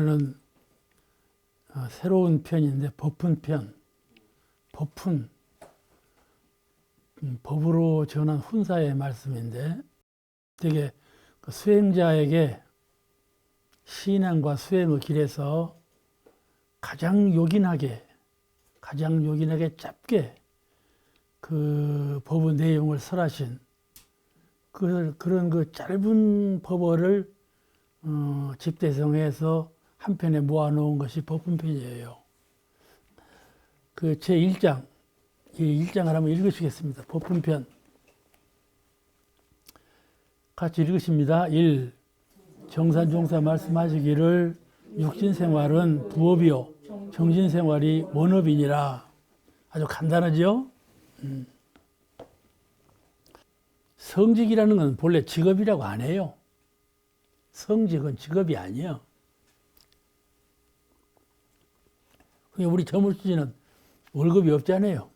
오늘은 새로운 편인데 법훈 편. 법훈. 법으로 전한 훈사의 말씀인데 되게 그 수행자에게 신앙과 수행의 길에서 가장 요긴하게 짧게 그 법의 내용을 설하신 그런 그 짧은 법어를 집대성해서 한 편에 모아놓은 것이 법훈편이에요. 그 제1장, 이 1장을 한번 읽으시겠습니다. 법훈편. 같이 읽으십니다. 1. 정산종사 말씀하시기를 육신생활은 부업이요 정신생활이 원업이니라. 아주 간단하죠? 성직이라는 건 본래 직업이라고 안 해요. 성직은 직업이 아니에요. 우리 저물주지는 월급이 없잖아요.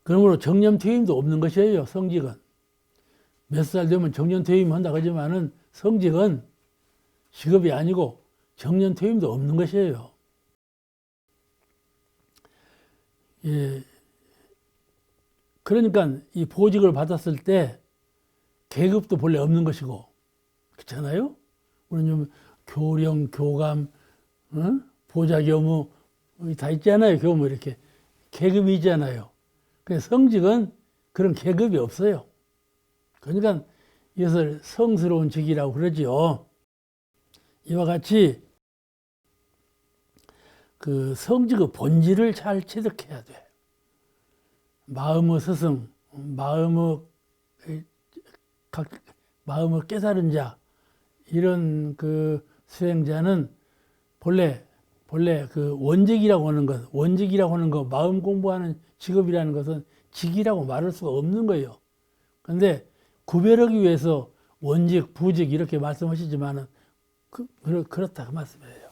그러므로 정년퇴임도 없는 것이에요. 성직은. 몇 살 되면 정년퇴임 한다고 하지만은 성직은 직업이 아니고 정년퇴임도 없는 것이에요. 예. 그러니까 이 보직을 받았을 때 계급도 본래 없는 것이고, 그렇잖아요? 우리는 교령, 교감, 보좌교무 다 있잖아요. 교무 이렇게 계급이 있잖아요. 그래서 성직은 그런 계급이 없어요. 그러니까 이것을 성스러운 직이라고 그러지요. 이와 같이 그 성직의 본질을 잘 체득해야 돼. 마음의 스승, 마음의 깨달은 자, 이런 그 수행자는 본래 그 원직이라고 하는 것, 마음 공부하는 직업이라는 것은 직이라고 말할 수가 없는 거예요. 그런데 구별하기 위해서 원직, 부직 이렇게 말씀하시지만은 그렇다 그 말씀이에요.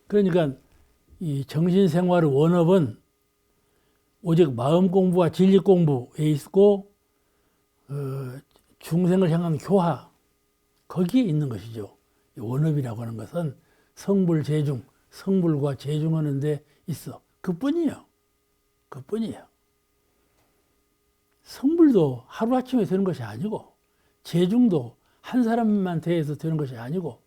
그러니까 이 정신생활의 원업은 오직 마음 공부와 진리 공부에 있고 중생을 향한 교화, 거기에 있는 것이죠. 원업이라고 하는 것은 성불, 성불과 재중하는 데 있어. 그뿐이에요. 성불도 하루아침에 되는 것이 아니고, 재중도 한 사람만 대해서 되는 것이 아니고,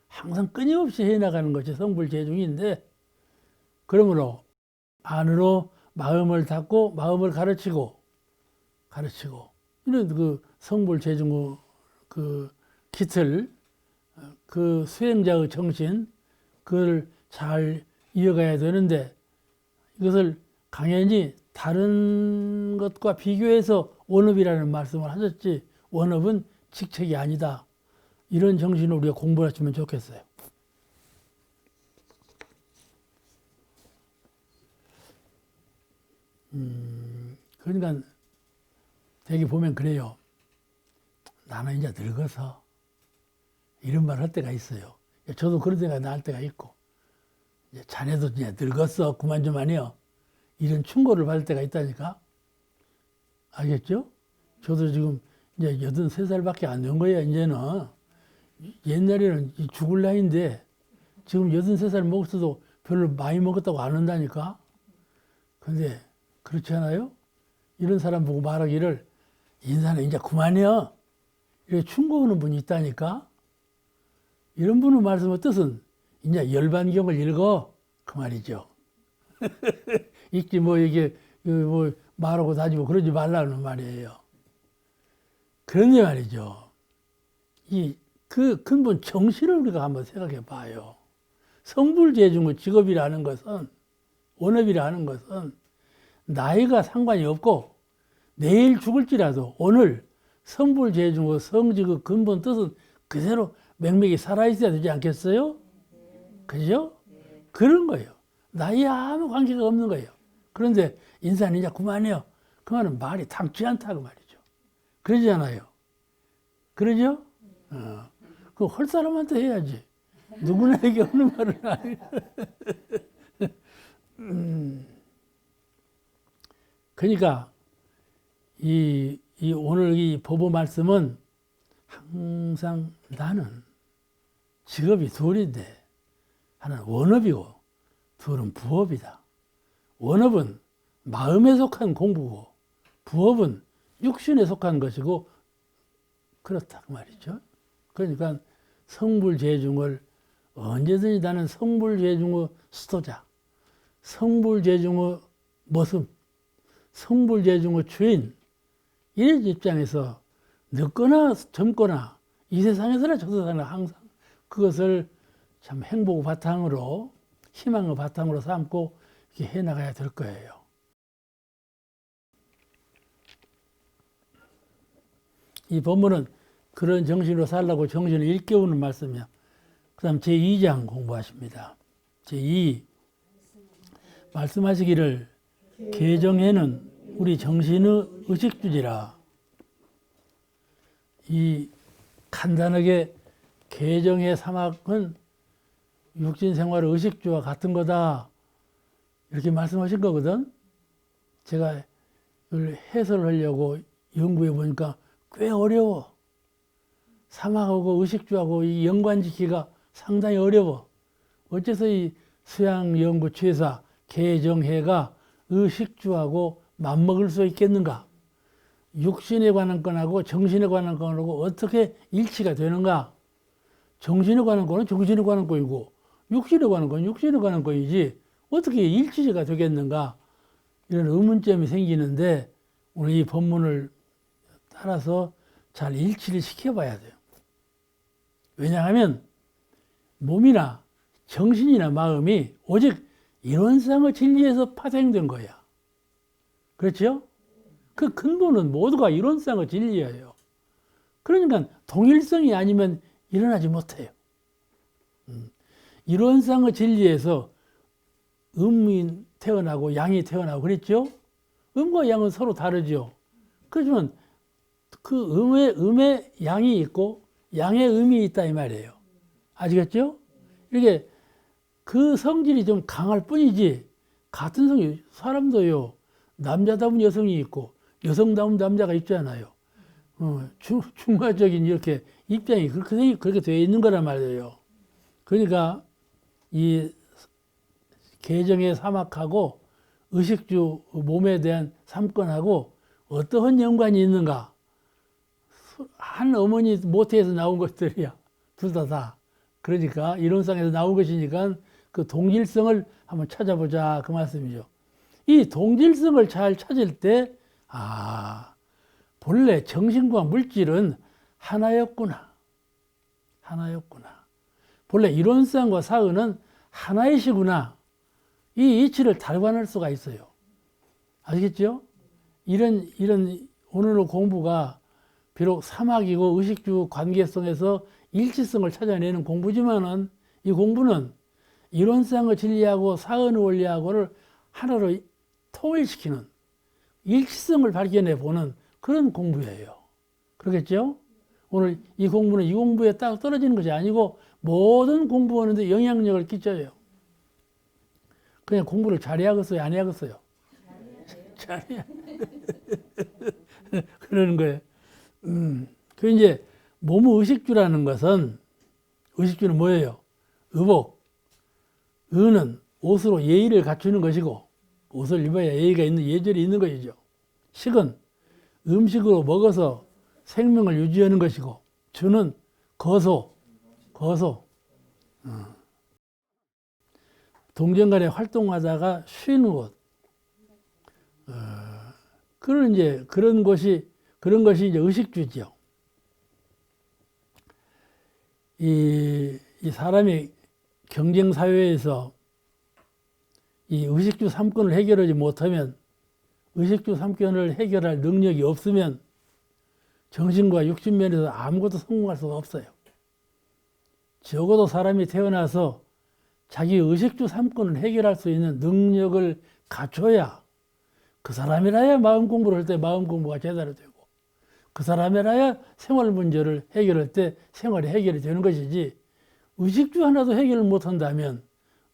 항상 끊임없이 해나가는 것이 성불, 재중인데, 그러므로 안으로 마음을 닫고 마음을 가르치고, 이런 그 성불, 재중의 그 기틀, 그 수행자의 정신, 그걸 잘 이어가야 되는데, 이것을 강연히 다른 것과 비교해서 원업이라는 말씀을 하셨지, 원업은 직책이 아니다. 이런 정신으로 우리가 공부를 했으면 좋겠어요. 그러니까 되게 보면 그래요. 나는 이제 늙어서 이런 말 할 때가 있어요. 저도 그런 생각 날 때가 있고, 자네도 이제 늙었어. 그만 좀 하네요. 이런 충고를 받을 때가 있다니까. 알겠죠? 저도 지금 이제 83살밖에 안 된 거예요, 이제는. 옛날에는 죽을 나이인데, 지금 83살 먹었어도 별로 많이 먹었다고 안 한다니까. 근데, 그렇지 않아요? 이런 사람 보고 말하기를, 인사는 이제 그만해요. 이렇게 충고하는 분이 있다니까. 이런 분의 말씀의 뜻은, 이제 열반경을 읽어. 그 말이죠. 읽지 이게 말하고 다니고 그러지 말라는 말이에요. 그런데 말이죠. 그 근본 정신을 우리가 한번 생각해 봐요. 성불재중의 직업이라는 것은, 원업이라는 것은 나이가 상관이 없고 내일 죽을지라도 오늘 성불재중의 성직의 근본 뜻은 그대로 맥맥이 살아있어야 되지 않겠어요? 그죠? 그런 거예요. 나이에 아무 관계가 없는 거예요. 그런데 인사는 이제 그만해요. 그 말은 말이 담지 않다고 말이죠. 그러지 않아요? 그러죠? 그거 할 사람한테 해야지. 누구나에게 없는 말은 아니에요. 그러니까 이 오늘 이 법의 말씀은 항상 나는 직업이 둘인데 하나는 원업이고 둘은 부업이다. 원업은 마음에 속한 공부고 부업은 육신에 속한 것이고 그렇다 그 말이죠. 그러니까 성불재중을 언제든지 나는 성불재중의 수도자, 성불재중의 모습, 성불재중의 주인 이런 입장에서 늦거나 젊거나 이 세상에서나 저 세상에나 항상 그것을 참 행복의 바탕으로 희망의 바탕으로 삼고 이렇게 해나가야 될 거예요. 이 본문은 그런 정신으로 살라고 정신을 일깨우는 말씀이야. 그 다음 제2장 공부하십니다. 제2 말씀하시기를 계정에는 우리 정신의 의식주지라. 이 간단하게 계정의 사막은 육신생활의 의식주와 같은 거다 이렇게 말씀하신 거거든. 제가 이걸 해설하려고 연구해 보니까 꽤 어려워. 사막하고 의식주하고 이 연관짓기가 상당히 어려워. 어째서 이 수양 연구 최사 계정해가 의식주하고 맞먹을 수 있겠는가? 육신에 관한 건하고 정신에 관한 건하고 어떻게 일치가 되는가? 정신에 관한 거는 정신에 관한 거이고 육신에 관한 건 육신에 관한 거이지 어떻게 일치가 되겠는가? 이런 의문점이 생기는데 오늘 이 본문을 따라서 잘 일치를 시켜봐야 돼요. 왜냐하면 몸이나 정신이나 마음이 오직 이론상의 진리에서 파생된 거야. 그렇죠? 그 근본은 모두가 이론상의 진리예요. 그러니까 동일성이 아니면 일어나지 못해요. 이론상의 진리에서 음이 태어나고 양이 태어나고 그랬죠? 음과 양은 서로 다르죠. 그렇지만 그 음의 양이 있고 양의 음이 있다 이 말이에요. 아시겠죠? 이렇게 그 성질이 좀 강할 뿐이지 같은 성질, 사람도요 남자다운 여성이 있고 여성다운 남자가 있잖아요. 중화적인 이렇게 입장이 그렇게 되어 있는 거란 말이에요. 그러니까 이 계정의 사막하고 의식주 몸에 대한 삼권하고 어떠한 연관이 있는가? 한 어머니 모태에서 나온 것들이야. 둘 다. 그러니까 이론상에서 나온 것이니까 그 동질성을 한번 찾아보자 그 말씀이죠. 이 동질성을 잘 찾을 때 본래 정신과 물질은 하나였구나. 본래 이론상과 사은은 하나이시구나. 이 이치를 달관할 수가 있어요. 아시겠죠? 이런 오늘의 공부가 비록 사막이고 의식주 관계성에서 일치성을 찾아내는 공부지만은 이 공부는 이론상의 진리하고 사은의 원리하고를 하나로 통일시키는 일치성을 발견해 보는 그런 공부예요. 그러겠죠? 오늘 이 공부는 이 공부에 딱 떨어지는 것이 아니고 모든 공부하는데 영향력을 끼쳐요. 그냥 공부를 잘해야겠어요? 안 해야겠어요? 잘해야 그러는 거예요. 그 이제 몸의 의식주라는 것은 의식주는 뭐예요? 의복. 의는 옷으로 예의를 갖추는 것이고 옷을 입어야 예의가 있는 예절이 있는 것이죠. 식은 음식으로 먹어서 생명을 유지하는 것이고 주는 거소. 동정간에 활동하다가 쉬는 곳. 그런 것이 이제 의식주죠. 이 사람이 경쟁 사회에서 이 의식주 3권을 해결하지 못하면 의식주 3권을 해결할 능력이 없으면 정신과 육신 면에서 아무것도 성공할 수가 없어요. 적어도 사람이 태어나서 자기 의식주 3권을 해결할 수 있는 능력을 갖춰야 그 사람이라야 마음 공부를 할 때 마음 공부가 제대로 되고 그 사람이라야 생활 문제를 해결할 때 생활이 해결이 되는 것이지 의식주 하나도 해결을 못한다면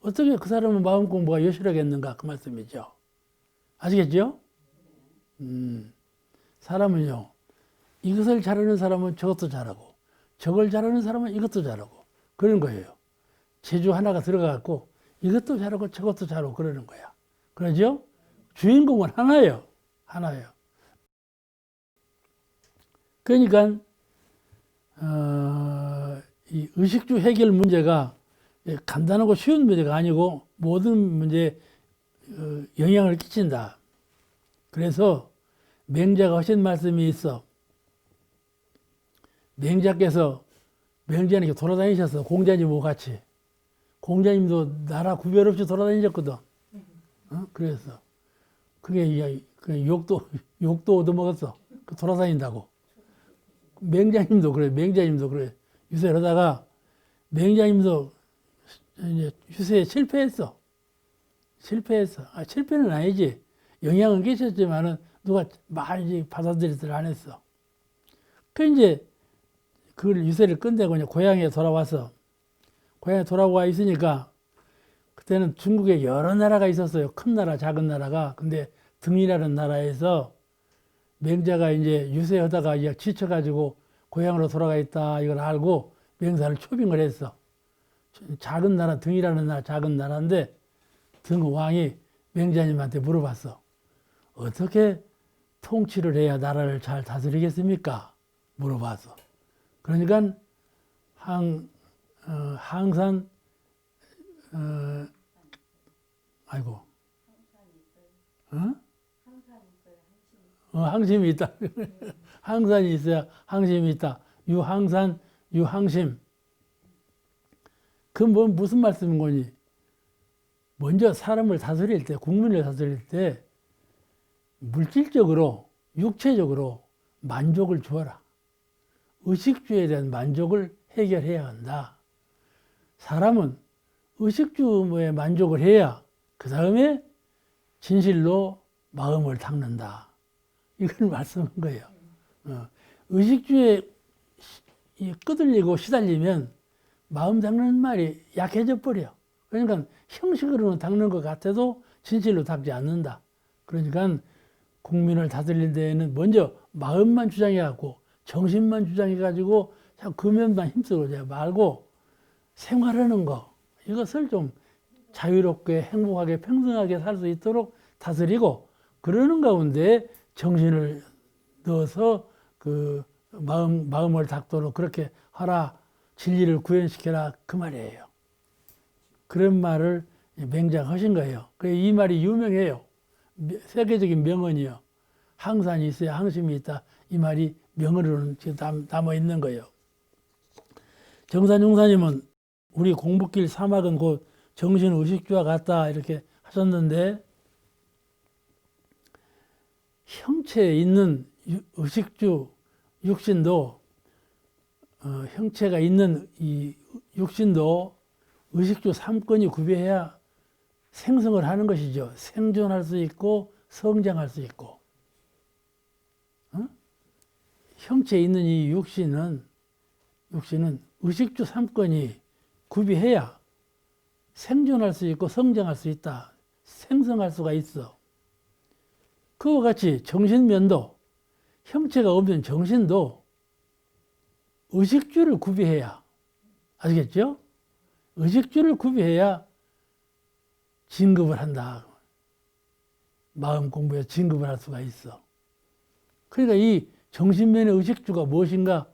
어떻게 그 사람은 마음 공부가 여실하겠는가 그 말씀이죠. 아시겠죠? 사람은요 이것을 잘하는 사람은 저것도 잘하고 저걸 잘하는 사람은 이것도 잘하고 그런 거예요. 재주 하나가 들어가갖고 이것도 잘하고 저것도 잘하고 그러는 거야. 그러죠? 주인공은 하나예요. 하나예요. 그러니까 이 의식주 해결 문제가 간단하고 쉬운 문제가 아니고 모든 문제에 영향을 끼친다. 그래서 맹자가 하신 말씀이 있어. 맹자께서 맹자는 돌아다니셨어. 공자님하고 같이. 공자님도 나라 구별 없이 돌아다니셨거든. 그래서 그게 욕도 얻어먹었어. 돌아다닌다고. 맹자님도 그래. 맹자님도 그래. 유세를 하다가 맹자님도 이제 유세에 실패했어. 실패는 아니지. 영향은 끼쳤지만은 누가 많이 받아들이지를 안 했어. 그 이제 그걸 유세를 끝내고 이제 고향에 돌아와서 고향에 돌아와 있으니까 그때는 중국에 여러 나라가 있었어요. 큰 나라, 작은 나라가. 근데 등이라는 나라에서 맹자가 이제 유세하다가 이제 지쳐가지고 고향으로 돌아가 있다 이걸 알고 맹자를 초빙을 했어. 작은 나라, 등이라는 나라, 작은 나라인데 등 왕이 맹자님한테 물어봤어. 어떻게 통치를 해야 나라를 잘 다스리겠습니까? 물어봤어. 그러니까 항산 아이고 항심이 있다. 항산이 있어야 항심이 있다. 유항산 유항심. 그 뭐 무슨 말씀인 거니? 먼저 사람을 다스릴 때, 국민을 다스릴 때 물질적으로, 육체적으로 만족을 주어라. 의식주에 대한 만족을 해결해야 한다. 사람은 의식주에 만족을 해야 그 다음에 진실로 마음을 닦는다. 이걸 말씀한 거예요. 의식주에 끄들리고 시달리면 마음 닦는 말이 약해져 버려. 그러니까 형식으로는 닦는 것 같아도 진실로 닦지 않는다. 그러니까 국민을 다스릴 때에는 먼저 마음만 주장해갖고 정신만 주장해가지고 금연만 힘쓰고 말고 생활하는 거 이것을 좀 자유롭게 행복하게 평등하게 살 수 있도록 다스리고 그러는 가운데 정신을 넣어서 그 마음을 닦도록 그렇게 하라. 진리를 구현시켜라 그 말이에요. 그런 말을 맹자가 하신 거예요. 이 말이 유명해요. 세계적인 명언이요. 항산이 있어야 항심이 있다. 이 말이 명언으로는 지금 담아 있는 거예요. 정산용사님은 우리 공부길 사막은 곧 정신의식주와 같다 이렇게 하셨는데 형체에 있는 의식주 육신도 형체가 있는 이 육신도 의식주 3권이 구비해야 생성을 하는 것이죠. 생존할 수 있고 성장할 수 있고 형체에 있는 이 육신은 의식주 3권이 구비해야 생존할 수 있고 성장할 수 있다. 생성할 수가 있어. 그와 같이 정신면도 형체가 없는 정신도 의식주를 구비해야 아시겠죠? 의식주를 구비해야 진급을 한다. 마음 공부에 진급을 할 수가 있어. 그러니까 이 정신면의 의식주가 무엇인가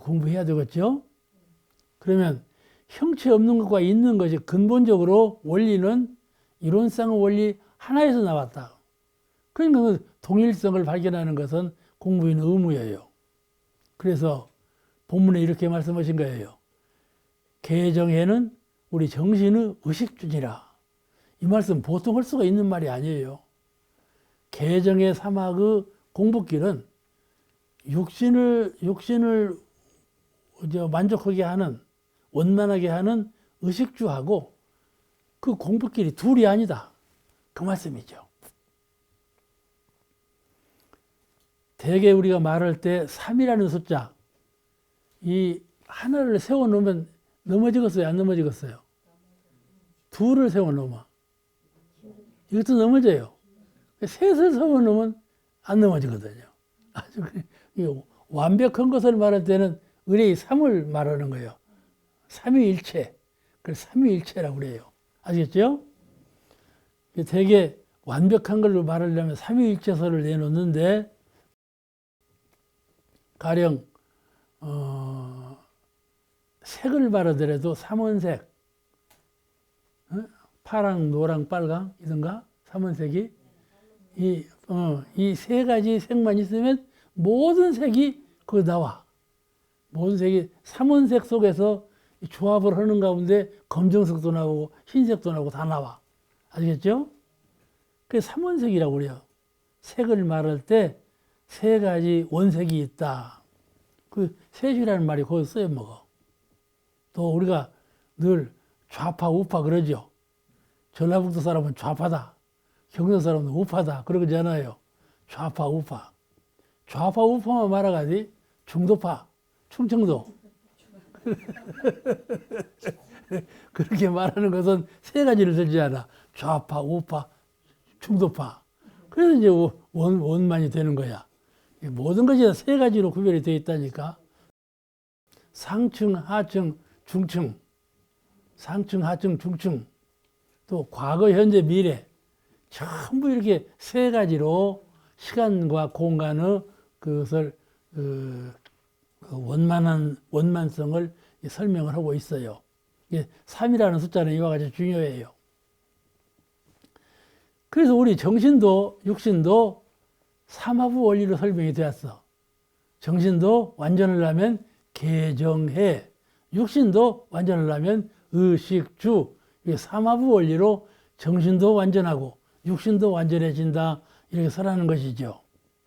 공부해야 되겠죠? 그러면 형체 없는 것과 있는 것이 근본적으로 원리는 이론상의 원리 하나에서 나왔다. 그러니까 그 동일성을 발견하는 것은 공부인의 의무예요. 그래서 본문에 이렇게 말씀하신 거예요. 개정에는 우리 정신의 의식주니라. 이 말씀 보통 할 수가 있는 말이 아니에요. 개정의 사막의 공부길은 육신을 만족하게 하는 원만하게 하는 의식주하고 그 공부길이 둘이 아니다. 그 말씀이죠. 대개 우리가 말할 때 3이라는 숫자 이 하나를 세워놓으면 넘어지겠어요? 안 넘어지겠어요? 둘을 세워놓으면 이것도 넘어져요. 셋을 세워놓으면 안 넘어지거든요. 아주 완벽한 것을 말할 때는 의례의 삼을 말하는 거예요. 삼위일체. 그래서 삼위일체라고 그래요. 아시겠죠? 되게 완벽한 걸로 말하려면 삼위일체설을 내놓는데, 가령 색을 말하더라도 삼원색, 파랑, 노랑, 빨강 이든가 삼원색이 이 세 가지 색만 있으면 모든 색이 거기 나와. 모든 색이 삼원색 속에서 조합을 하는 가운데 검정색도 나오고 흰색도 나오고 다 나와. 아시겠죠? 그게 삼원색이라고 그래요. 색을 말할 때 세 가지 원색이 있다. 그 셋이라는 말이 거기서 써요 먹어. 또 우리가 늘 좌파, 우파 그러죠. 전라북도 사람은 좌파다. 경상 사람은 우파다. 그러잖아요. 좌파, 우파. 좌파, 우파만 말아가지 중도파, 충청도. 그렇게 말하는 것은 세 가지를 들지 않아. 좌파, 우파, 중도파. 그래서 이제 원만이 되는 거야. 모든 것이 다 세 가지로 구별이 되어 있다니까. 상층, 하층, 중층. 상층, 하층, 중층. 또 과거, 현재, 미래. 전부 이렇게 세 가지로 시간과 공간의 그것을 원만성을 설명을 하고 있어요. 3이라는 숫자는 이와 같이 중요해요. 그래서 우리 정신도 육신도 삼하부 원리로 설명이 되었어. 정신도 완전하려면 개정해. 육신도 완전하려면 의식주. 이게 삼하부 원리로 정신도 완전하고 육신도 완전해진다. 이렇게 설하는 것이죠.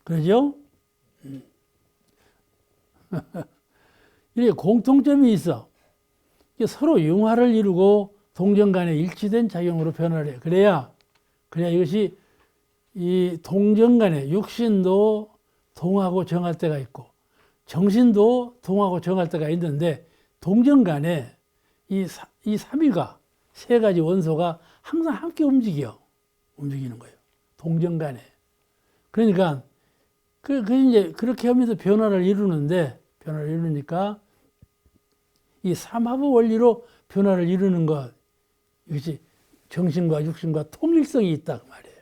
그러죠? 이렇게 공통점이 있어. 이게 서로 융화를 이루고 동정 간에 일치된 작용으로 변화를 해. 그래야 이것이 이 동정 간에 육신도 동하고 정할 때가 있고 정신도 동하고 정할 때가 있는데 동정 간에 이 삼위가 세 가지 원소가 항상 함께 움직이는 거예요. 동정 간에. 그러니까 이제 그렇게 하면서 변화를 이루니까 이 삼하부 원리로 변화를 이루는 것, 이것이 정신과 육신과 통일성이 있다 그 말이에요.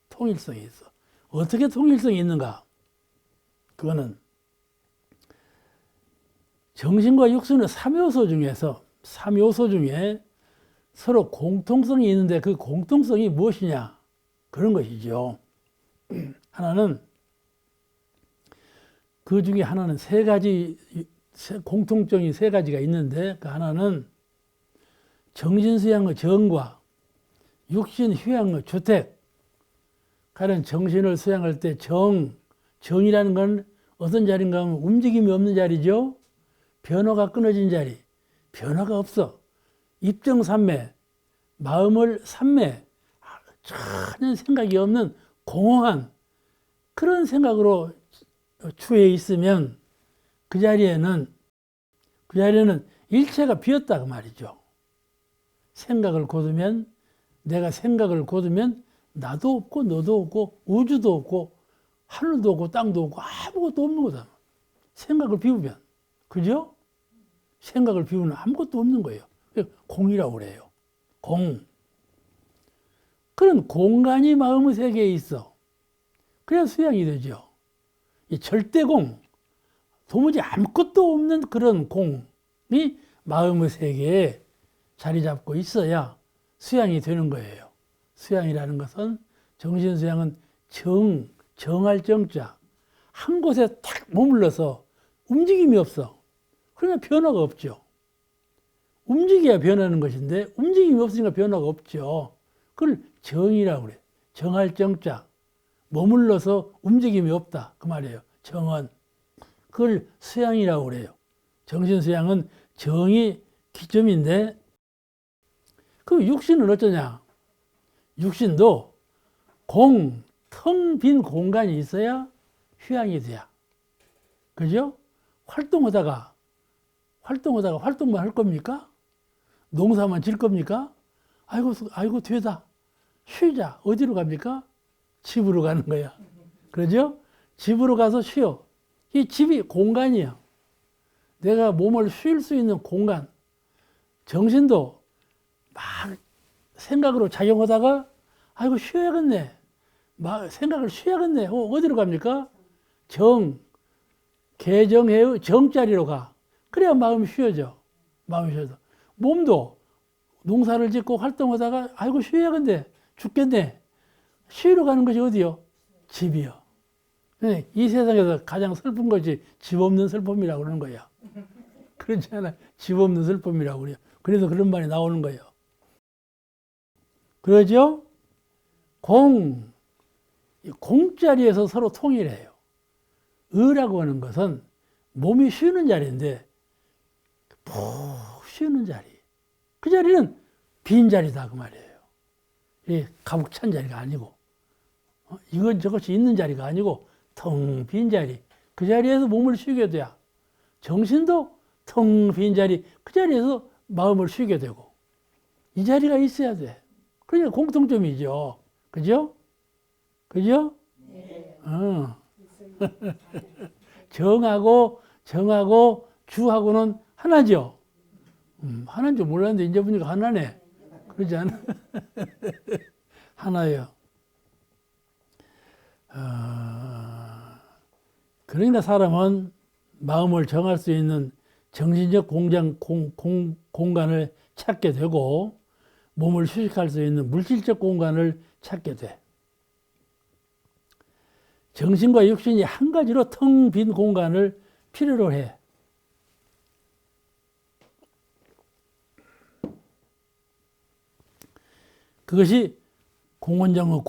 통일성이 있어. 어떻게 통일성이 있는가? 그거는 정신과 육신의 3요소 중에 서로 공통성이 있는데 그 공통성이 무엇이냐? 그런 것이죠. 그 중에 하나는 세 가지, 공통점이 세 가지가 있는데 그 하나는 정신 수양의 정과 육신 휴양의 주택. 가령 정신을 수양할 때 정이라는 건 어떤 자리인가 하면 움직임이 없는 자리죠. 변화가 끊어진 자리. 변화가 없어. 입정산매, 마음을 산매, 전혀 생각이 없는 공허한 그런 생각으로 추해 있으면 그 자리에는 일체가 비었다 그 말이죠. 내가 생각을 거두면 나도 없고 너도 없고 우주도 없고 하늘도 없고 땅도 없고 아무것도 없는 거다. 생각을 비우면. 그죠? 생각을 비우면 아무것도 없는 거예요. 공이라고 그래요. 공. 그런 공간이 마음의 세계에 있어. 그래야 수양이 되죠. 이 절대공, 도무지 아무것도 없는 그런 공이 마음의 세계에 자리 잡고 있어야 수양이 되는 거예요. 수양이라는 것은, 정신수양은 정할 정자. 한 곳에 탁 머물러서 움직임이 없어. 그러면 변화가 없죠. 움직여야 변하는 것인데 움직임이 없으니까 변화가 없죠. 그걸 정이라고 그래. 정할 정자. 머물러서 움직임이 없다. 그 말이에요. 정은. 그걸 수양이라고 그래요. 정신수양은 정이 기점인데, 그럼 육신은 어쩌냐? 육신도 텅 빈 공간이 있어야 휴양이 돼야. 그죠? 활동하다가 활동만 할 겁니까? 농사만 질 겁니까? 아이고, 되다. 쉬자. 어디로 갑니까? 집으로 가는 거야. 그러죠? 집으로 가서 쉬어. 이 집이 공간이야. 내가 몸을 쉴 수 있는 공간. 정신도 막 생각으로 작용하다가 아이고 쉬어야겠네. 막 생각을 쉬어야겠네. 어디로 갑니까? 개정의 정자리로 가. 그래야 마음이 쉬어져. 마음이 쉬어져. 몸도 농사를 짓고 활동하다가 아이고 쉬어야겠네. 죽겠네. 쉬러 가는 것이 어디요? 집이요. 이 세상에서 가장 슬픈 것이 집 없는 슬픔이라고 그러는 거야. 그렇지 않아? 집 없는 슬픔이라고 그래요. 그래서 그런 말이 나오는 거예요. 그러죠? 공자리에서 서로 통일해요. 의라고 하는 것은 몸이 쉬는 자리인데 푹 쉬는 자리. 그 자리는 빈 자리다 그 말이에요. 이 가득 찬 자리가 아니고 이것 저것이 있는 자리가 아니고 텅 빈 자리. 그 자리에서 몸을 쉬게 돼야 정신도 텅 빈 자리. 그 자리에서 마음을 쉬게 되고 이 자리가 있어야 돼. 그러니까 공통점이죠. 그죠? 그죠? 네. 정하고 주하고는 하나죠. 하나인 줄 몰랐는데 이제 보니까 하나네. 그러지 않아? 하나예요. 그러니까 사람은 마음을 정할 수 있는 정신적 공간을 찾게 되고 몸을 휴식할 수 있는 물질적 공간을 찾게 돼. 정신과 육신이 한 가지로 텅 빈 공간을 필요로 해. 그것이 공원정의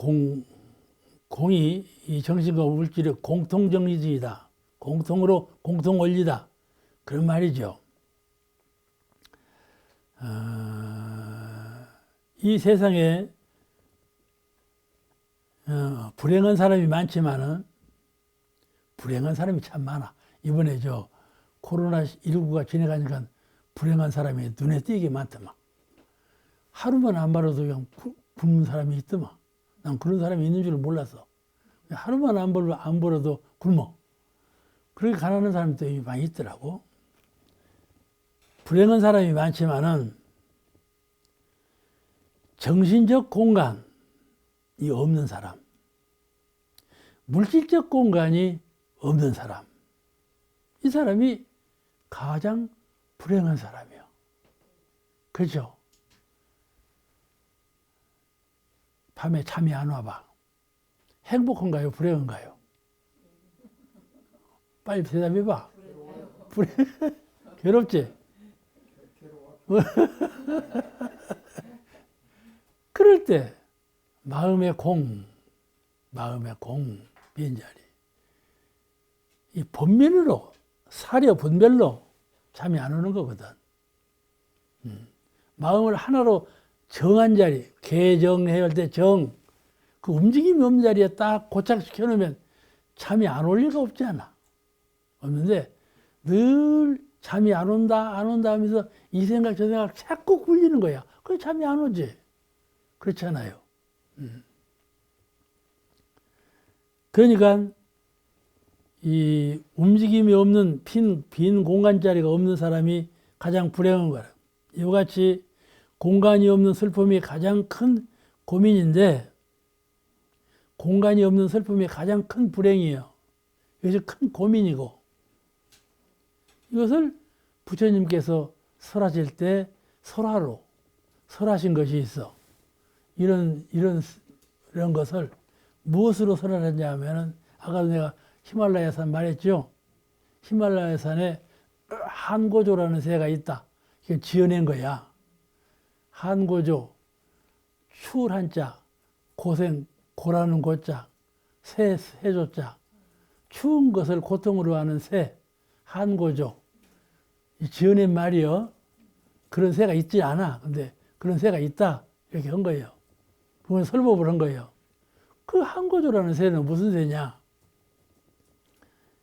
공이 이 정신과 물질의 공통정리주의다. 공통원리다. 그런 말이죠. 이 세상에 불행한 사람이 많지만은 불행한 사람이 참 많아. 이번에 코로나19가 지나가니까 불행한 사람이 눈에 띄게 많더만. 하루만 안 벌어도 그냥 굶는 사람이 있더만. 난 그런 사람이 있는 줄 몰랐어. 하루만 안 벌어도 굶어. 그렇게 가난한 사람들이 많이 있더라고. 불행한 사람이 많지만은 정신적 공간이 없는 사람, 물질적 공간이 없는 사람, 이 사람이 가장 불행한 사람이에요. 그렇죠? 밤에 잠이 안 와봐. 행복한가요? 불행한가요? 빨리 대답해봐. 괴롭지? 그럴 때 마음의 빈자리. 이 분별로, 사려 분별로 잠이 안 오는 거거든. 마음을 하나로 정한 자리, 개정해야 할 때 그 움직임이 없는 자리에 딱 고착시켜 놓으면 잠이 안 올 리가 없지 않아. 없는데 늘 잠이 안 온다 하면서 이 생각 저 생각 자꾸 굴리는 거야. 그래서 잠이 안 오지. 그렇잖아요. 그러니까 이 움직임이 없는 빈 공간자리가 없는 사람이 가장 불행한 거야. 이와 같이 공간이 없는 슬픔이 가장 큰 고민인데 공간이 없는 슬픔이 가장 큰 불행이에요. 이것이 큰 고민이고 이것을 부처님께서 설하실 때 설하신 것이 있어. 이런 것을 무엇으로 설하느냐 하면은 아까도 내가 히말라야 산 말했죠. 히말라야 산에 한고조라는 새가 있다. 이게 지어낸 거야. 한고조, 추울 한자, 고라는 고자, 새조자, 추운 것을 고통으로 하는 새, 한고조. 지어낸 말이요. 그런 새가 있지 않아. 근데 그런 새가 있다. 이렇게 한 거예요. 그건 설법을 한 거예요. 그 한고조라는 새는 무슨 새냐?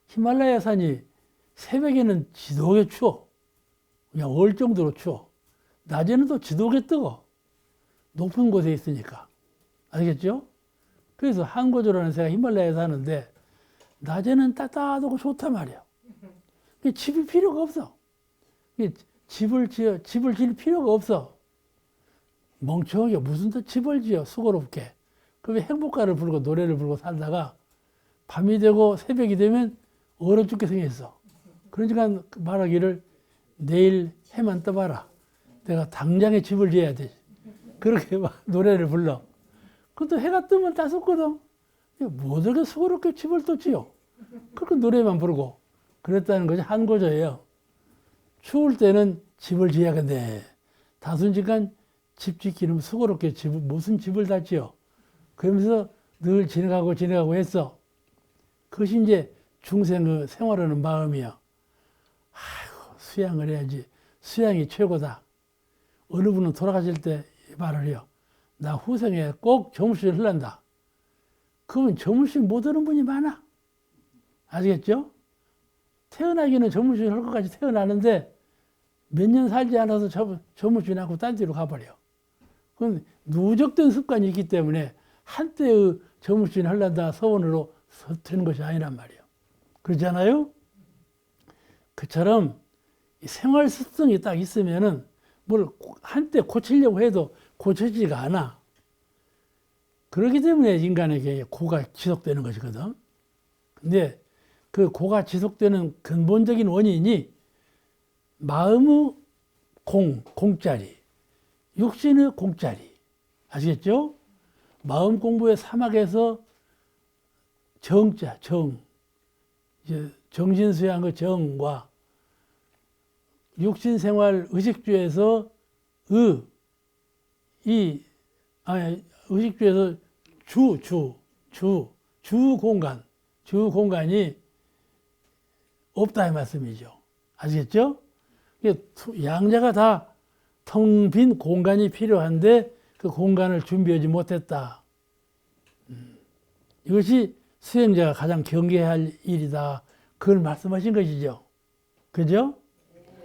히말라야 산이 새벽에는 지독하게 추워. 그냥 얼 정도로 추워. 낮에는 또 지독하게 뜨거. 높은 곳에 있으니까. 알겠죠? 그래서 한고조라는 새가 히말라야에 사는데 낮에는 따뜻하고 좋단 말이야. 집이 필요가 없어. 집을 질 필요가 없어. 멍청하게 무슨 또 집을 지어, 수고롭게. 그러면 행복가를 부르고 노래를 부르고 살다가 밤이 되고 새벽이 되면 얼어 죽게 생겼어. 그러니까 말하기를 내일 해만 떠봐라. 내가 당장에 집을 지어야 돼. 그렇게 막 노래를 불러. 그것도 해가 뜨면 따숩거든. 뭐 저렇게 수고롭게 집을 또 지어. 그렇게 노래만 부르고. 그랬다는 것이 한고조예요. 추울 때는 집을 지어야겠네. 다순직간 집 지키는 수고롭게 무슨 집을 다 지어. 그러면서 늘 지나가고 했어. 그것이 이제 중생 그 생활하는 마음이야. 아이고, 수양을 해야지. 수양이 최고다. 어느 분은 돌아가실 때 말을 해요. 나 후생에 꼭 조물신을 흘란다. 그러면 조물신 못 하는 분이 많아. 아시겠죠? 태어나기는 조물신 할 것까지 태어나는데 몇 년 살지 않아서 조물신 하고 딴 데로 가버려. 그건 누적된 습관이 있기 때문에 한때의 조물신 하려다 서원으로 서트는 것이 아니란 말이에요. 그렇잖아요? 그처럼 생활 습성이 딱 있으면은 뭘 한때 고치려고 해도 고쳐지지가 않아. 그렇기 때문에 인간에게 고가 지속되는 것이거든. 근데 그 고가 지속되는 근본적인 원인이 마음의 공짜리, 육신의 공짜리. 아시겠죠? 마음 공부의 사막에서 정자, 이제 정신수양의 정과 육신생활 의식주에서 의식주에서 주 공간이 없다 이 말씀이죠. 아시겠죠? 양자가 다 텅 빈 공간이 필요한데 그 공간을 준비하지 못했다. 이것이 수행자가 가장 경계해야 할 일이다. 그걸 말씀하신 것이죠. 그죠?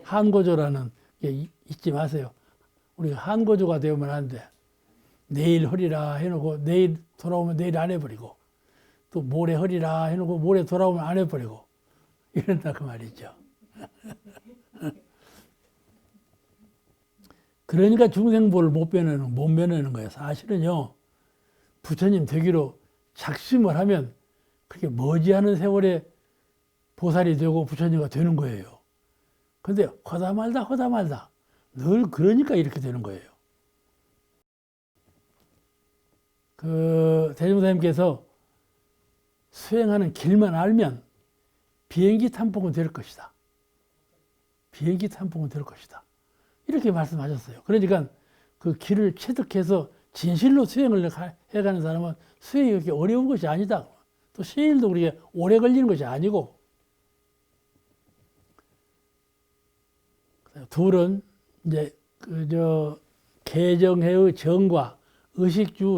한고조라는 게 잊지 마세요. 우리가 한고조가 되면 안 돼. 내일 허리라 해놓고 내일 돌아오면 내일 안 해버리고 또 모레 허리라 해놓고 모레 돌아오면 안 해버리고 이런다 그 말이죠. 그러니까 중생보를 못 면하는 거예요. 사실은요. 부처님 되기로 작심을 하면 그렇게 머지않은 세월에 보살이 되고 부처님가 되는 거예요. 근데 하다 말다 늘 그러니까 이렇게 되는 거예요. 그 대종사님께서 수행하는 길만 알면 비행기 탐복은 될 것이다. 비행기 탐복은 될 것이다. 이렇게 말씀하셨어요. 그러니까 그 길을 체득해서 진실로 수행을 해가는 사람은 수행이 그렇게 어려운 것이 아니다. 또 시일도 그렇게 오래 걸리는 것이 아니고. 둘은 이제 개정해의 정과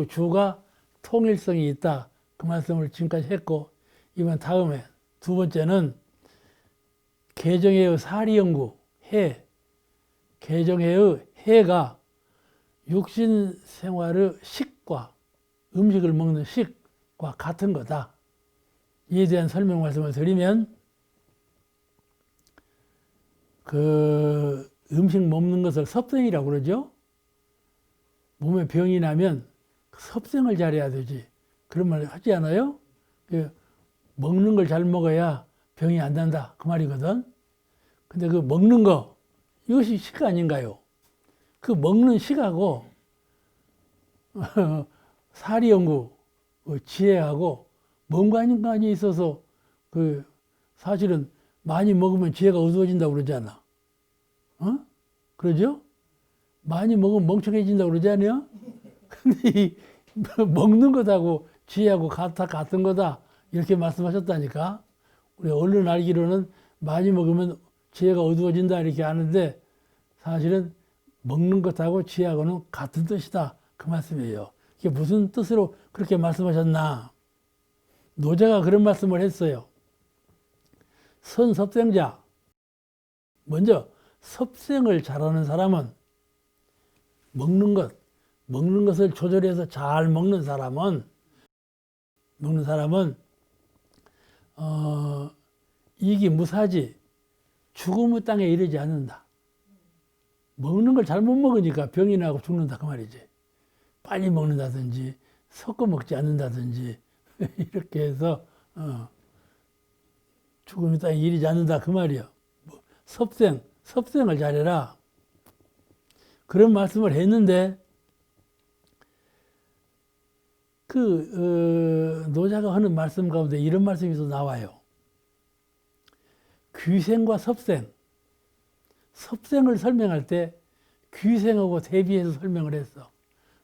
주가 통일성이 있다. 그 말씀을 지금까지 했고, 이번 다음에 두 번째는 개정해의 사리연구, 개정해의 해가 육신 생활의 식과 음식을 먹는 식과 같은 거다. 이에 대한 설명 말씀을 드리면 그 음식 먹는 것을 섭생이라고 그러죠. 몸에 병이 나면 섭생을 잘해야 되지. 그런 말 하지 않아요? 먹는 걸 잘 먹어야 병이 안 난다. 그 말이거든. 근데 그 먹는 거, 이것이 식 아닌가요? 그 먹는 식하고 사리연구, 지혜하고 뭔가 인간이 있어서 그 사실은 많이 먹으면 지혜가 어두워진다고 그러잖아. 그러죠? 많이 먹으면 멍청해진다고 그러지 않아요? 근데 이 먹는 것하고 지혜하고 같은 거다. 이렇게 말씀하셨다니까. 우리 얼른 알기로는 많이 먹으면 지혜가 어두워진다 이렇게 아는데 사실은 먹는 것하고 지혜하고는 같은 뜻이다. 그 말씀이에요. 이게 무슨 뜻으로 그렇게 말씀하셨나? 노자가 그런 말씀을 했어요. 선섭생자. 먼저 섭생을 잘하는 사람은 먹는 것을 조절해서 잘 먹는 사람은 이기 무사지 죽음의 땅에 이르지 않는다. 먹는 걸 잘못 먹으니까 병이 나고 죽는다 그 말이지. 빨리 먹는다든지 섞어 먹지 않는다든지 이렇게 해서 죽음의 땅에 이르지 않는다 그 말이요. 섭생을 잘해라. 그런 말씀을 했는데 노자가 하는 말씀 가운데 이런 말씀이 또 나와요. 귀생과 섭생을 설명할 때 귀생하고 대비해서 설명을 했어.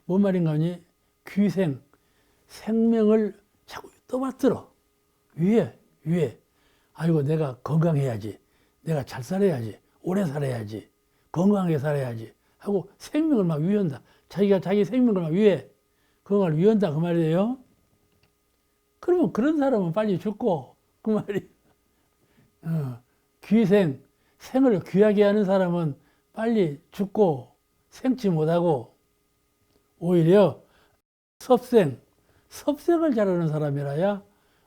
뭔 말인가 하니 귀생, 생명을 자꾸 떠받들어. 위에. 아이고 내가 건강해야지. 내가 잘 살아야지. 오래 살아야지. 건강하게 살아야지. 하고 생명을 막 위한다. 자기가 자기 생명을 막 위해. 건강을 위한다 그 말이에요. 그러면 그런 사람은 빨리 죽고 그 말이 귀생, 생을 귀하게 하는 사람은 빨리 죽고 생치 못하고 오히려 섭생을 잘하는 사람이라야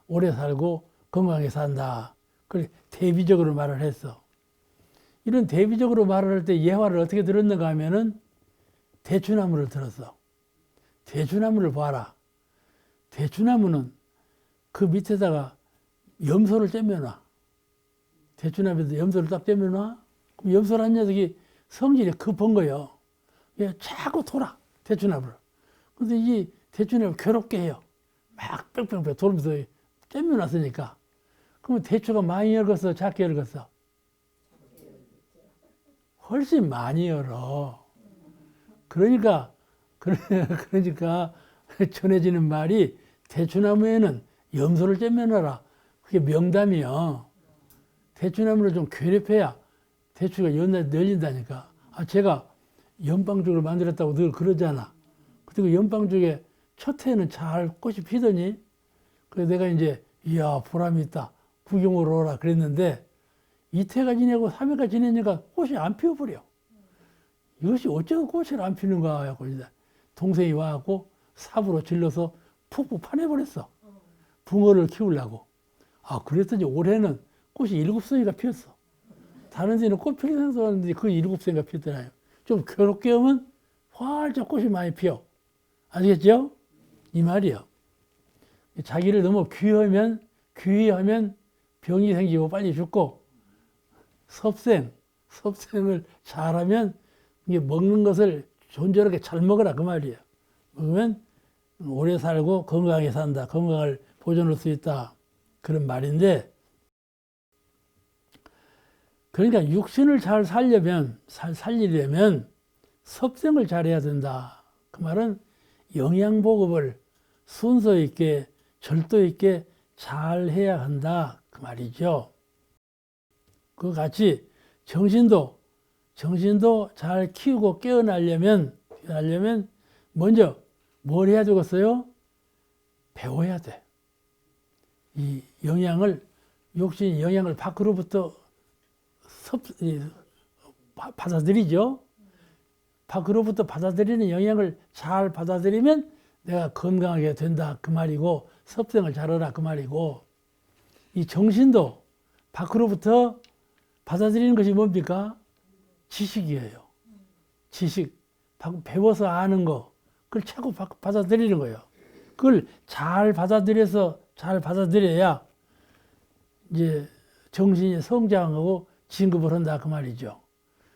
오래 살고 건강하게 산다. 그래 대비적으로 말을 했어. 이런 대비적으로 말을 할 때 예화를 어떻게 들었는가 하면은 대추나무를 들었어. 대추나무를 봐라. 대추나무는 그 밑에다가 염소를 쬐면놔. 대추나무에서 염소를 딱 쬐면놔. 그럼 염소란 녀석이 성질이 급한 거예요. 얘 자꾸 돌아. 대추나무를. 근데 이 대추나무 괴롭게 해요. 막 뺑뺑뺑 돌면서 쬐면놨으니까. 그러면 대추가 많이 열었어? 작게 열었어? 훨씬 많이 열어. 그러니까 전해지는 말이 대추나무에는 염소를 쬐면놔라. 그게 명담이요. 대추나무를 좀 괴롭혀야 대추가 열린다니까. 제가 연방죽을 만들었다고 늘 그러잖아. 그리고 연방죽에 첫 해는 잘 꽃이 피더니 그래서 내가 이제 이야 보람이 있다. 구경으로 오라 그랬는데 이태가 지내고 3회가 지내니까 꽃이 안 피어버려. 이것이 어쩌고 꽃이 안 피는가 하고 동생이 와갖고 삽으로 질러서 푹푹 파내버렸어. 붕어를 키우려고. 그랬더니 올해는 꽃이 7송이가 피었어. 다른 데는 꽃 피는 생각 하는데 그 7송이가 피었잖아요. 좀 괴롭게 하면 활짝 꽃이 많이 피어. 아시겠죠? 이 말이요. 자기를 너무 귀하면 병이 생기고 빨리 죽고 섭생을 잘하면 이게 먹는 것을 존재롭게 잘 먹어라 그 말이에요. 먹으면 오래 살고 건강하게 산다. 건강을 보존할 수 있다. 그런 말인데 그러니까 육신을 잘 살리려면 섭생을 잘해야 된다. 그 말은 영양보급을 순서 있게 절도 있게 잘 해야 한다. 그 말이죠. 그와 같이 정신도 잘 키우고 깨어나려면 먼저 뭘 해야 되겠어요? 배워야 돼. 이 욕심이 영향을 밖으로부터 받아들이죠. 밖으로부터 받아들이는 영향을 잘 받아들이면 내가 건강하게 된다 그 말이고 섭생을 잘하라 그 말이고 이 정신도 밖으로부터 받아들이는 것이 뭡니까? 지식이에요. 지식. 배워서 아는 거. 그걸 자꾸 받아들이는 거예요. 그걸 잘 받아들여야 이제 정신이 성장하고 진급을 한다 그 말이죠.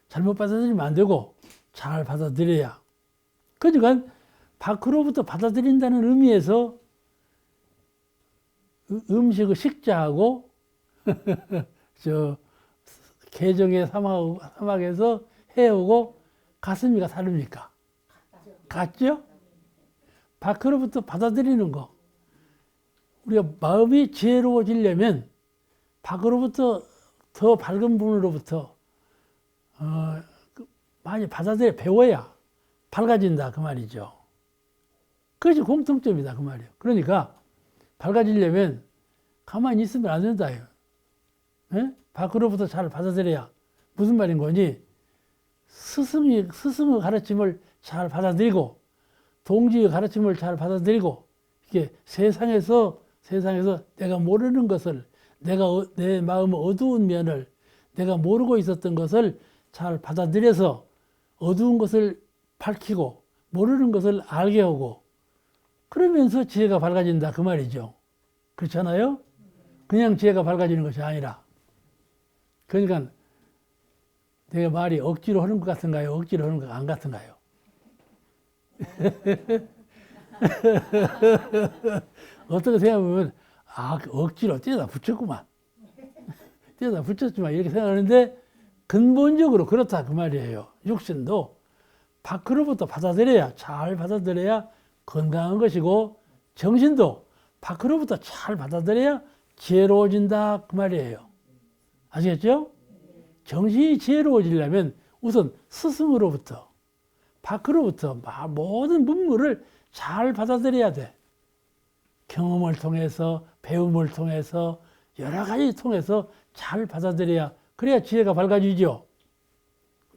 잘못 받아들이면 안 되고 잘 받아들여야. 그러니까 밖으로부터 받아들인다는 의미에서 음식을 식자하고 개정의 사막에서 해오고 가슴이가 다릅니까? 같죠? 밖으로부터 받아들이는 거. 우리가 마음이 지혜로워지려면 밖으로부터 더 밝은 분으로부터 많이 배워야 밝아진다 그 말이죠. 그것이 공통점이다 그 말이에요. 그러니까 밝아지려면 가만히 있으면 안 된다. 밖으로부터 잘 받아들여야. 무슨 말인 거니? 스승의 가르침을 잘 받아들이고 동지의 가르침을 잘 받아들이고 이게 세상에서 내가 모르는 것을 내 마음의 어두운 면을 내가 모르고 있었던 것을 잘 받아들여서 어두운 것을 밝히고 모르는 것을 알게 하고 그러면서 지혜가 밝아진다 그 말이죠. 그렇잖아요? 그냥 지혜가 밝아지는 것이 아니라. 그러니까 내가 말이 억지로 하는 것 같은가요? 억지로 하는 것 안 같은가요? 어떻게 생각하면 억지로 떼다 붙였구만. 떼다 붙였지만 이렇게 생각하는데 근본적으로 그렇다 그 말이에요. 육신도 밖으로부터 받아들여야 잘 받아들여야 건강한 것이고 정신도 밖으로부터 잘 받아들여야 지혜로워진다 그 말이에요. 아시겠죠? 정신이 지혜로워지려면 우선 스승으로부터 밖으로부터 모든 문물을 잘 받아들여야 돼. 경험을 통해서 배움을 통해서 여러 가지 통해서 잘 받아들여야 그래야 지혜가 밝아지죠.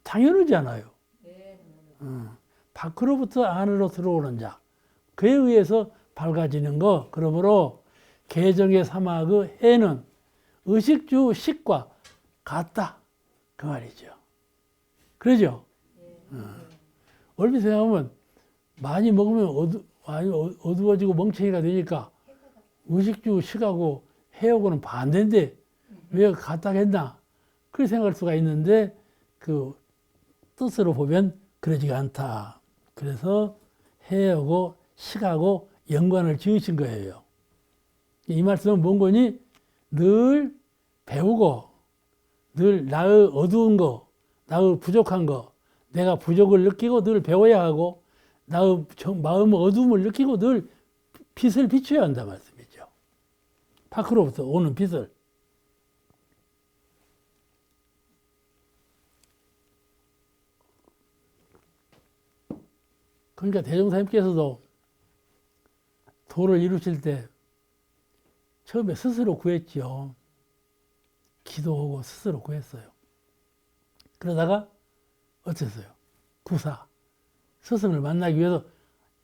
당연하잖아요. 밖으로부터 안으로 들어오는 자 그에 의해서 밝아지는 거. 그러므로 개정의 사막의 해는 의식주 식과 같다 그 말이죠. 그러죠? 얼핏 생각하면 많이 먹으면 많이 어두워지고 멍청이가 되니까 의식주 식하고 해하고는 반대인데 왜 같다 했나? 그렇게 생각할 수가 있는데 그 뜻으로 보면 그러지가 않다. 그래서 해하고 식하고 연관을 지으신 거예요. 이 말씀은 뭔 거니? 늘 배우고 늘 나의 어두운 거, 나의 부족한 거, 내가 부족을 느끼고 늘 배워야 하고 나의 마음의 어두움을 느끼고 늘 빛을 비춰야 한다 말씀이죠. 밖으로부터 오는 빛을. 그러니까 대종사님께서도 도를 이루실 때 처음에 스스로 구했지요. 기도하고 스스로 구했어요. 그러다가 어땠어요? 구사. 스승을 만나기 위해서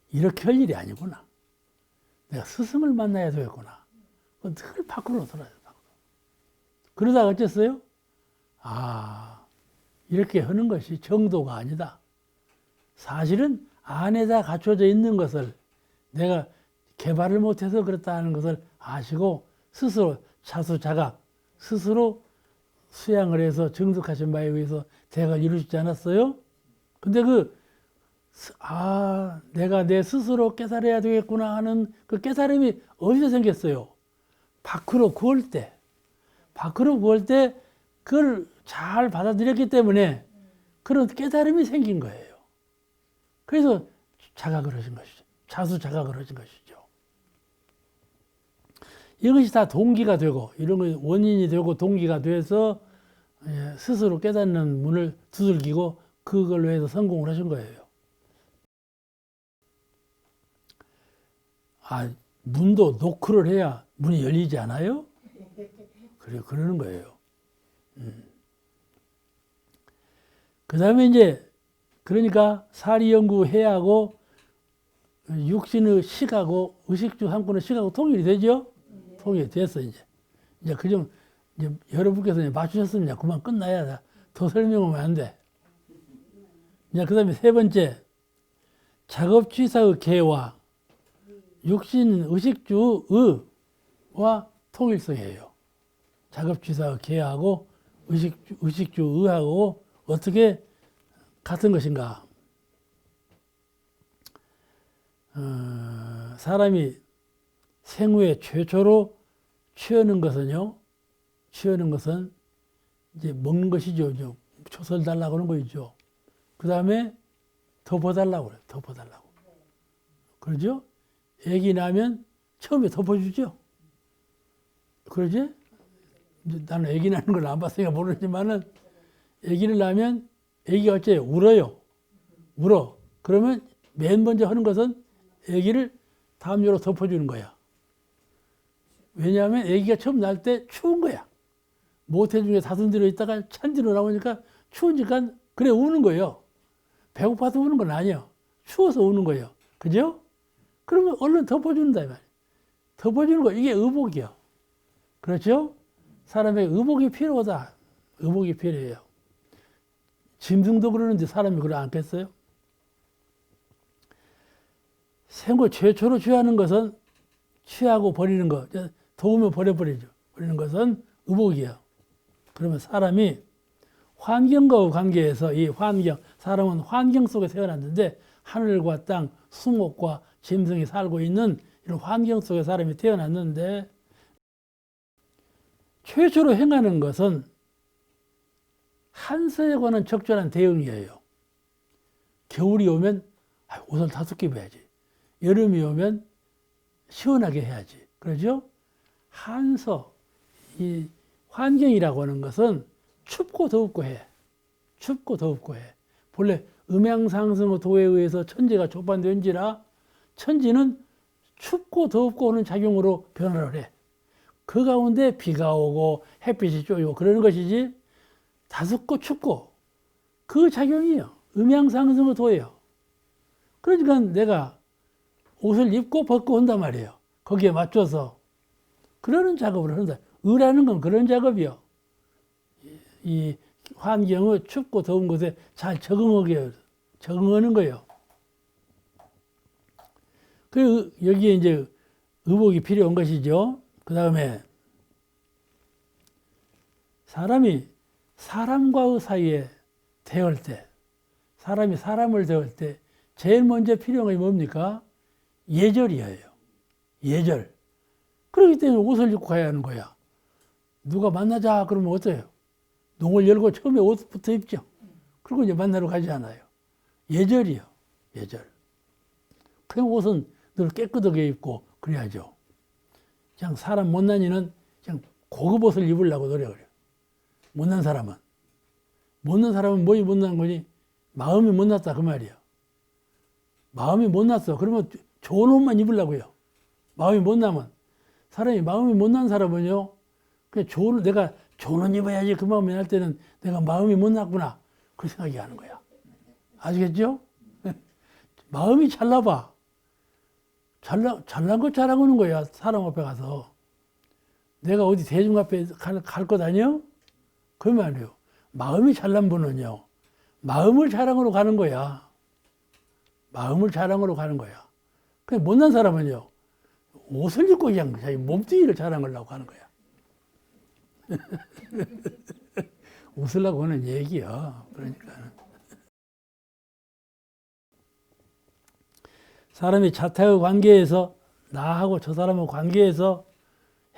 이렇게 할 일이 아니구나. 내가 스승을 만나야 되겠구나. 늘 밖으로 돌아야 돼. 그러다가 어쨌어요? 이렇게 하는 것이 정도가 아니다. 사실은 안에다 갖춰져 있는 것을 내가 개발을 못해서 그렇다는 것을 아시고 스스로 자수자각, 스스로 수양을 해서 정득하신 바에 의해서 대학을 이루시지 않았어요? 근데 내가 내 스스로 깨달아야 되겠구나 하는 그 깨달음이 어디서 생겼어요? 밖으로 구할 때. 밖으로 구할 때 그걸 잘 받아들였기 때문에 그런 깨달음이 생긴 거예요. 그래서 자각을 하신 것이죠. 자수자각을 하신 것이죠. 이것이 다 동기가 되고 이런 거 원인이 되고 동기가 돼서 스스로 깨닫는 문을 두들기고 그걸로 해서 성공을 하신 거예요. 문도 노크를 해야 문이 열리지 않아요? 그래, 그러는 거예요. 그 다음에 이제, 그러니까 사리 연구해야 하고, 육신의 식하고, 의식주 한권의 식하고 통일이 되죠? 통일이 됐어, 이제. 이제 이제 여러분께서 이제 맞추셨으면 그만 끝나야 더 설명하면 안 돼. 이제 그 다음에 세 번째, 작업취사의 개와 육신 의식주의와 통일성이에요. 작업취사의 개하고 의식주의하고 어떻게 같은 것인가? 사람이 생후에 최초로 취하는 것은요, 이제 먹는 것이죠. 초설 달라고 하는 거죠. 그 다음에 덮어달라고 그래요. 덮어달라고. 그러죠? 애기 나면 처음에 덮어주죠. 그러지? 나는 애기 나는 걸 안 봤으니까 모르지만은 애기를 낳으면 애기가 어째요? 울어요. 울어. 그러면 맨 먼저 하는 것은 애기를 담요로 덮어주는 거야. 왜냐하면 애기가 처음 날 때 추운 거야. 모태 중에 다섯 들어 있다가 찬지로 나오니까 추우니까 그래 우는 거예요. 배고파서 우는 건 아니에요. 추워서 우는 거예요. 그죠? 그러면 얼른 덮어준다 이 말이에요. 덮어주는 거 이게 의복이요. 그렇죠? 사람에게 의복이 필요하다. 의복이 필요해요. 짐승도 그러는데 사람이 그러지 않겠어요? 생후 최초로 취하는 것은 취하고 버리는 것, 더우면 버려버리죠. 버리는 것은 의복이에요. 그러면 사람이 환경과의 관계에서 이 환경, 사람은 환경 속에 태어났는데 하늘과 땅, 수목과 짐승이 살고 있는 이런 환경 속에 사람이 태어났는데 최초로 행하는 것은 한서에 관한 적절한 대응이에요. 겨울이 오면 옷을 5개 입어야지. 여름이 오면 시원하게 해야지. 그러죠? 한서, 이 환경이라고 하는 것은 춥고 덥고 해. 춥고 덥고 해. 본래 음양상승의 도에 의해서 천지가 조반된지라 천지는 춥고 덥고 하는 작용으로 변화를 해. 그 가운데 비가 오고 햇빛이 쪼이고 그러는 것이지 다습고 춥고 그 작용이에요. 음양상승의 도예요. 그러니까 내가 옷을 입고 벗고 한단 말이에요. 거기에 맞춰서. 그러는 작업을 한다. 의라는 건 그런 작업이요. 이 환경의 춥고 더운 곳에 잘 적응하는 거예요. 그 여기에 이제 의복이 필요한 것이죠. 그 다음에 사람이 사람과의 사이에 대할 때, 사람이 사람을 대할 때 제일 먼저 필요한 게 뭡니까? 예절이에요. 예절. 그렇기 때문에 옷을 입고 가야 하는 거야. 누가 만나자 그러면 어때요? 농을 열고 처음에 옷부터 입죠. 그리고 이제 만나러 가지 않아요. 예절이요. 예절. 그냥 옷은 늘 깨끗하게 입고 그래야죠. 그냥 사람 못난이는 그냥 고급 옷을 입으려고 노력을 해요. 못난 사람은. 못난 사람은 뭐이 못난 거니? 마음이 못났다 그 말이에요. 마음이 못났어. 그러면 좋은 옷만 입으려고요. 마음이 못나면. 사람이 마음이 못난 사람은요. 그냥 내가 좋은 옷 입어야지 그 마음이 날 때는 내가 마음이 못났구나. 그 생각이 하는 거야. 아시겠죠? 마음이 잘나봐. 잘난 거 자랑하는 거야. 사람 앞에 가서. 내가 어디 대중 앞에 갈 것 아니요? 그 말이에요. 마음이 잘난 분은요. 마음을 자랑으로 가는 거야. 마음을 자랑으로 가는 거야. 그 못난 사람은요. 옷을 입고 그냥 자기 몸뚱이를 자랑하려고 하는 거야. 웃으려고 하는 얘기야. 그러니까. 사람이 자타의 관계에서 나하고 저 사람의 관계에서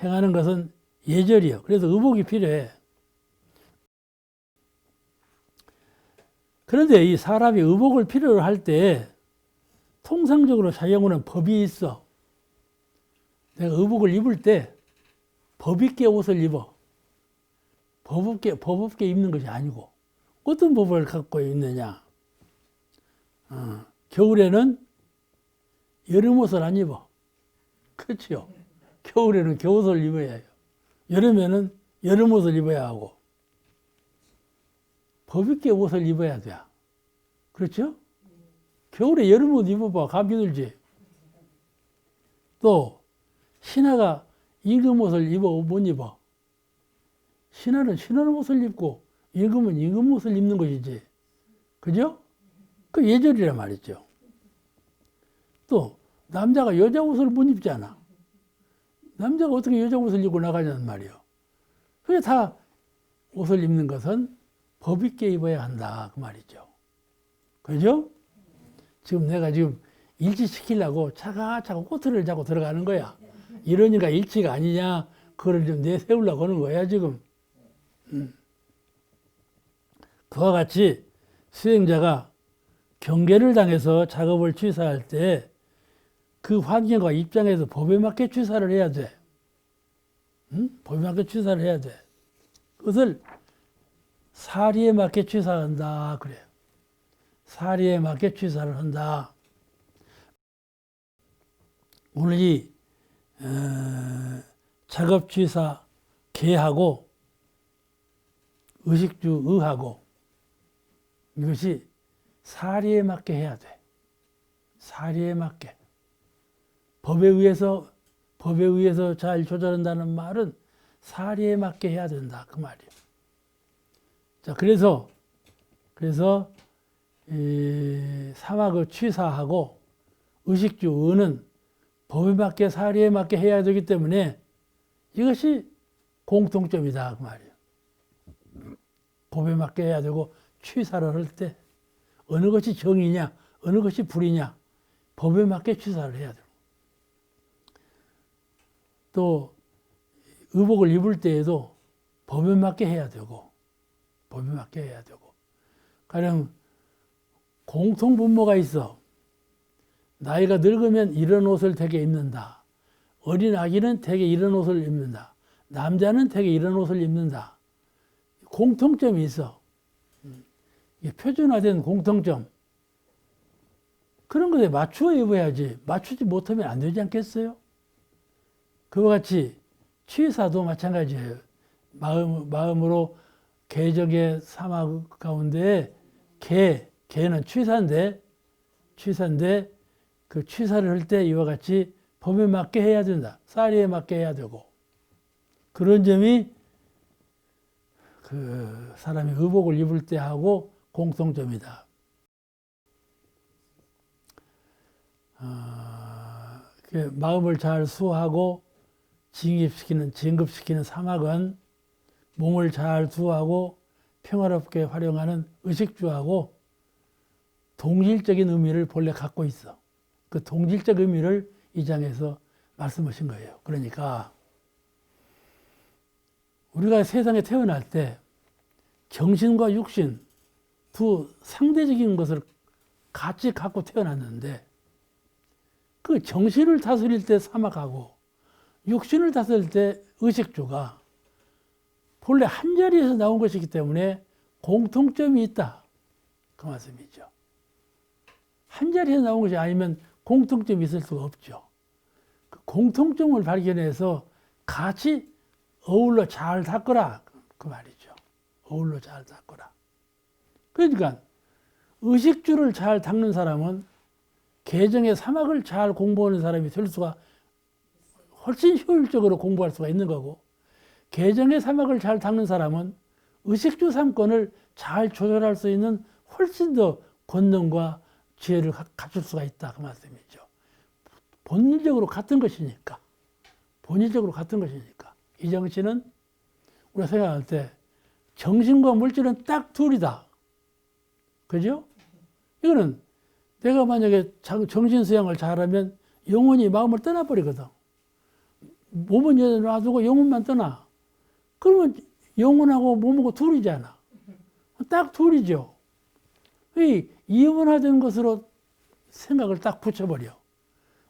행하는 것은 예절이요. 그래서 의복이 필요해. 그런데 이 사람이 의복을 필요로 할 때 통상적으로 사용하는 법이 있어. 내가 의복을 입을 때 법 있게 옷을 입어. 법 없게 입는 것이 아니고 어떤 법을 갖고 있느냐. 겨울에는 여름 옷을 안 입어. 그렇죠. 겨울에는 겨울옷을 입어야 해요. 여름에는 여름 옷을 입어야 하고 법 있게 옷을 입어야 돼. 그렇죠? 겨울에 여름 옷 입어봐. 감기 들지. 또 신하가 임금 옷을 입어 못 입어. 신하는 신하는 옷을 입고 임금은 임금 옷을 입는 것이지. 그죠? 그 예절이란 말이죠. 또 남자가 여자 옷을 못 입잖아. 남자가 어떻게 여자 옷을 입고 나가냐는 말이요. 그게 다 옷을 입는 것은 법 있게 입어야 한다 그 말이죠. 그죠? 지금 내가 일치시키려고 차가차가 꼬투리를 잡고 들어가는 거야. 이러니까 일치가 아니냐 그걸 좀 내세우려고 하는 거야 지금. 그와 같이 수행자가 경계를 당해서 작업을 취사할 때 그 환경과 입장에서 법에 맞게 취사를 해야 돼. 법에 맞게 취사를 해야 돼. 그것을 사리에 맞게 취사한다 그래요. 사리에 맞게 취사를 한다. 오늘 이 작업 취사 개하고 의식주 의하고 이것이 사리에 맞게 해야 돼. 사리에 맞게. 법에 의해서 잘 조절한다는 말은 사리에 맞게 해야 된다 그 말이에요. 자, 그래서 이 사막을 취사하고 의식주 의는 법에 맞게 사리에 맞게 해야 되기 때문에 이것이 공통점이다 그 말이에요. 법에 맞게 해야 되고 취사를 할 때 어느 것이 정이냐 어느 것이 불이냐 법에 맞게 취사를 해야 되고, 또 의복을 입을 때에도 법에 맞게 해야 되고 법에 맞게 해야 되고, 가령 공통분모가 있어. 나이가 늙으면 이런 옷을 대개 입는다. 어린 아기는 대개 이런 옷을 입는다. 남자는 대개 이런 옷을 입는다. 공통점이 있어. 이게 표준화된 공통점. 그런 것에 맞추어 입어야지. 맞추지 못하면 안 되지 않겠어요? 그와 같이 취사도 마찬가지예요. 마음으로 개적의 사막 가운데 개는 취사인데 그 취사를 할 때 이와 같이 법에 맞게 해야 된다. 사리에 맞게 해야 되고, 그런 점이 그 사람이 의복을 입을 때 하고 공통점이다. 마음을 잘 수하고 진급시키는 사막은 몸을 잘 수하고 평화롭게 활용하는 의식주하고 동질적인 의미를 본래 갖고 있어. 그 동질적 의미를 이 장에서 말씀하신 거예요. 그러니까 우리가 세상에 태어날 때 정신과 육신 두 상대적인 것을 같이 갖고 태어났는데, 그 정신을 다스릴 때 사막하고 육신을 다스릴 때 의식주가 본래 한 자리에서 나온 것이기 때문에 공통점이 있다 그 말씀이죠. 한 자리에서 나온 것이 아니면 공통점이 있을 수가 없죠. 그 공통점을 발견해서 같이 어울러 잘 닦으라 그 말이죠. 어울러 잘 닦으라. 그러니까 의식주를 잘 닦는 사람은 개정의 사막을 잘 공부하는 사람이 될 수가, 훨씬 효율적으로 공부할 수가 있는 거고, 개정의 사막을 잘 닦는 사람은 의식주 3권을 잘 조절할 수 있는 훨씬 더 권능과 지혜를 갖출 수가 있다 그 말씀이죠. 본질적으로 같은 것이니까. 이 정신은 우리가 생각할 때 정신과 물질은 딱 둘이다. 그죠? 이거는 내가 만약에 정신 수양을 잘하면 영혼이 마음을 떠나버리거든. 몸은 여기다 놔두고 영혼만 떠나. 그러면 영혼하고 몸하고 둘이잖아. 딱 둘이죠. 이원화된 것으로 생각을 딱 붙여버려.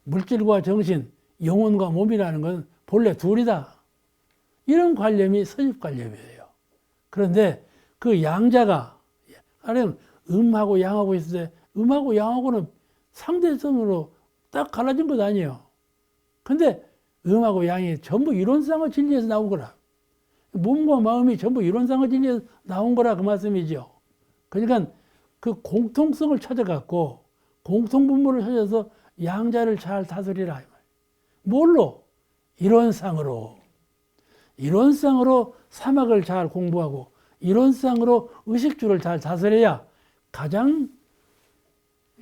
물질과 정신, 영혼과 몸이라는 건 본래 둘이다. 이런 관념이 선입관념이에요. 그런데 그 양자가, 가령 음하고 양하고 있을 때 음하고 양하고는 상대성으로 딱 갈라진 것 아니에요. 근데 음하고 양이 전부 이론상의 진리에서 나온 거라. 몸과 마음이 전부 이론상의 진리에서 나온 거라 그 말씀이죠. 그러니까 그 공통성을 찾아갖고 공통분모를 찾아서 양자를 잘 다스리라. 뭘로? 이론상으로 사막을 잘 공부하고 이론상으로 의식주를 잘 다스려야 가장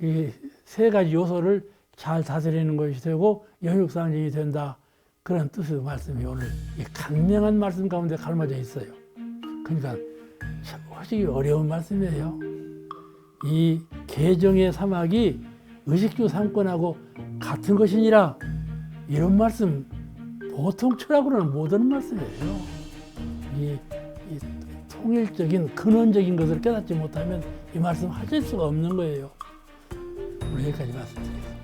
이 세 가지 요소를 잘 다스리는 것이 되고 영육상정이 된다. 그런 뜻의 말씀이 오늘 이 강명한 말씀 가운데 가르쳐져 있어요. 그러니까 훨씬 어려운 말씀이에요. 이 개정의 사막이 의식주 3권하고 같은 것이니라, 이런 말씀 보통 철학으로는 못 하는 말씀이에요. 이 통일적인 근원적인 것을 깨닫지 못하면 이 말씀 하실 수가 없는 거예요. 오늘 여기까지 말씀드립니다.